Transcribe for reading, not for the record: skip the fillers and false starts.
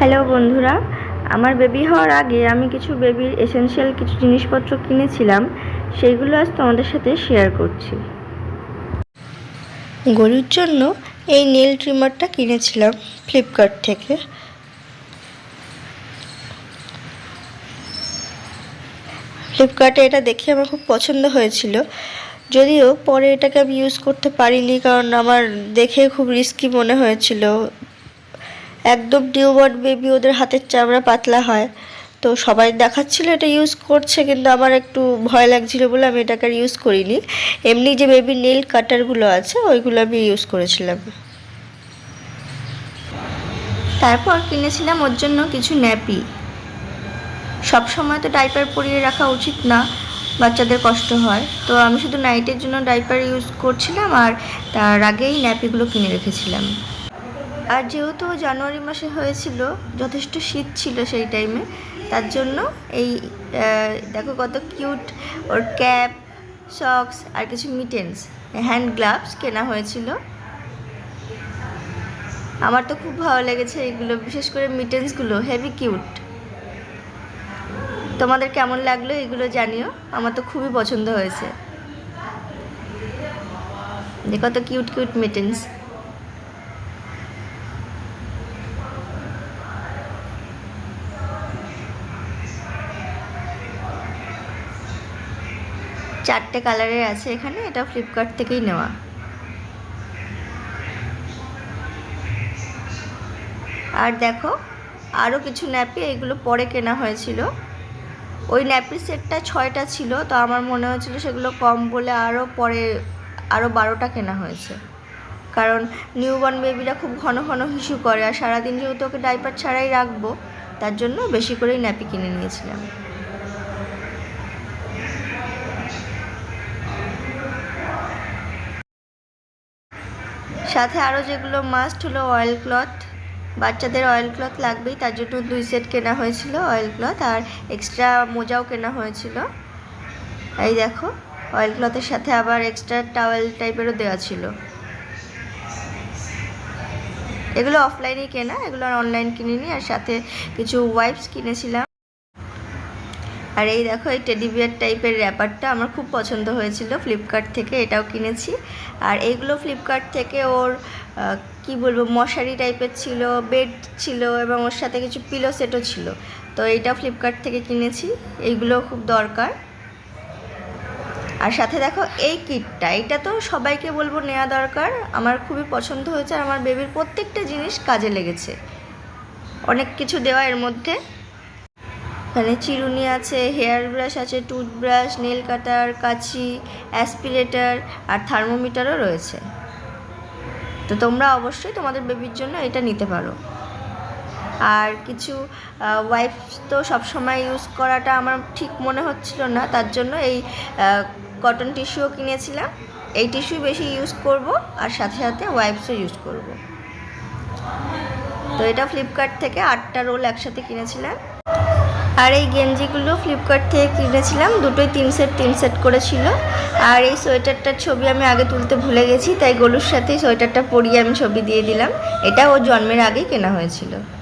Hello বন্ধুরা, আমার baby হওয়ার আগে আমি কিছু বেবির এসেনশিয়াল কিছু জিনিসপত্র কিনেছিলাম, সেইগুলো আজ তোমাদের সাথে শেয়ার করছি। গরুর জন্য এই নেল ট্রিমারটা কিনেছিলাম ফ্লিপকার্ট থেকে। ফ্লিপকার্টে এটা দেখে আমার খুব পছন্দ হয়েছিল, যদিও পরে এটাকে আমি ইউজ করতে পারিনি, কারণ আমার দেখে খুব রিস্কি মনে হয়েছিল। একদম নিউবর্ন বেবি, ওদের হাতের চামড়া পাতলা হয়, তো সবাই দেখাচ্ছিল এটা ইউজ করছে, কিন্তু আমার একটু ভয় লাগছিল বলে আমি এটাকে আর ইউজ করিনি। এমনি যে বেবি নেল কাটারগুলো আছে ওইগুলো আমি ইউজ করেছিলাম। তারপর কিনেছিলাম ওর জন্য কিছু ন্যাপি। সব সময় তো ডাইপার পরিয়ে রাখা উচিত না, বাচ্চাদের কষ্ট হয়, তো আমি শুধু নাইটের জন্য ডাইপার ইউজ করছিলাম, আর তার আগেই ন্যাপিগুলো কিনে রেখেছিলাম। আর যেহেতু জানুয়ারি মাসে হয়েছিল, যথেষ্ট শীত ছিল সেই টাইমে, তার জন্য এই দেখো কত কিউট ওর ক্যাপ, সক্স আর কিছু মিটেন্স, হ্যান্ড গ্লাভস কেনা হয়েছিল। আমার তো খুব ভালো লেগেছে এগুলো, বিশেষ করে মিটেন্সগুলো হেভি কিউট। তোমাদের কেমন লাগলো এগুলো জানিও, আমার তো খুবই পছন্দ হয়েছে। দেখো তো কিউট কিউট মিটেন্স। চারটে কালারের আছে এখানে, এটা ফ্লিপকার্ট থেকেই নেওয়া। আর দেখো আরও কিছু ন্যাপি, এগুলো পরে কেনা হয়েছিল। ওই ন্যাপি সেটটা 6টা ছিল, তো আমার মনে হয়েছিল সেগুলো কম বলে পরে আরও 12টা কেনা হয়েছে। কারণ নিউবর্ন বেবিরা খুব ঘন ঘন হিসু করে, আর সারাদিন যেহেতু ওকে ডাইপার ছাড়াই রাখবো, তার জন্য বেশি করেই ন্যাপি কিনে নিয়েছিলাম। সাথে আরও যেগুলো মাস্ট হলো অয়েল ক্লথ। বাচ্চাদের অয়েল ক্লথ লাগবেই, তার জন্য 2 সেট কেনা হয়েছিল অয়েল ক্লথ, আর এক্সট্রা মোজাও কেনা হয়েছিল। এই দেখো অয়েল ক্লথের সাথে আবার এক্সট্রা টাওয়েল টাইপেরও দেওয়া ছিল। এগুলো অফলাইনেই কেনা, এগুলো আর অনলাইন কিনিনি। আর সাথে কিছু ওয়াইপস কিনেছিলাম। আর এই দেখো এই টেডি বিয়ার টাইপের র্যাপারটা আমার খুব পছন্দ হয়েছিল ফ্লিপকার্ট থেকে, এটাও কিনেছি। আর এইগুলো ফ্লিপকার্ট থেকে ওর কি বলবো, মশারি টাইপের ছিল, বেড ছিল, এবং ওর সাথে কিছু পিলো সেটও ছিল, তো এইটাও ফ্লিপকার্ট থেকে কিনেছি। এইগুলো খুব দরকার। আর সাথে দেখো এই কিটটা, এটা তো সবাইকে বলবো নেওয়া দরকার, আমার খুবই পছন্দ হয়েছে। আর আমার বেবির প্রত্যেকটা জিনিস কাজে লেগেছে, অনেক কিছু দেওয়া এর মধ্যে। এখানে চিরুনি আছে, হেয়ার ব্রাশ আছে, টুথব্রাশ, নেল কাটার, কাঁচি, অ্যাসপিরেটর আর থার্মোমিটারও রয়েছে। তো তোমরা অবশ্যই তোমাদের বেবির জন্য এটা নিতে পারো। আর কিছু ওয়াইপস তো সবসময় ইউজ করাটা আমার ঠিক মনে হচ্ছিল না, তার জন্য এই কটন টিস্যুও কিনেছিলাম। এই টিস্যু বেশি ইউজ করব, আর সাথে সাথে ওয়াইপসও ইউজ করব। তো এটা ফ্লিপকার্ট থেকে 8টা রোল একসাথে কিনেছিলাম। আর এই গেঞ্জিগুলো ফ্লিপকার্ট থেকে কিনেছিলাম, দুটোই 3 সেট করেছিল। আর এই সোয়েটারটার ছবি আমি আগে তুলতে ভুলে গেছি, তাই গলুর সাথেই সোয়েটারটা পরিয়ে আমি ছবি দিয়ে দিলাম। এটা ওর জন্মের আগেই কেনা হয়েছিল।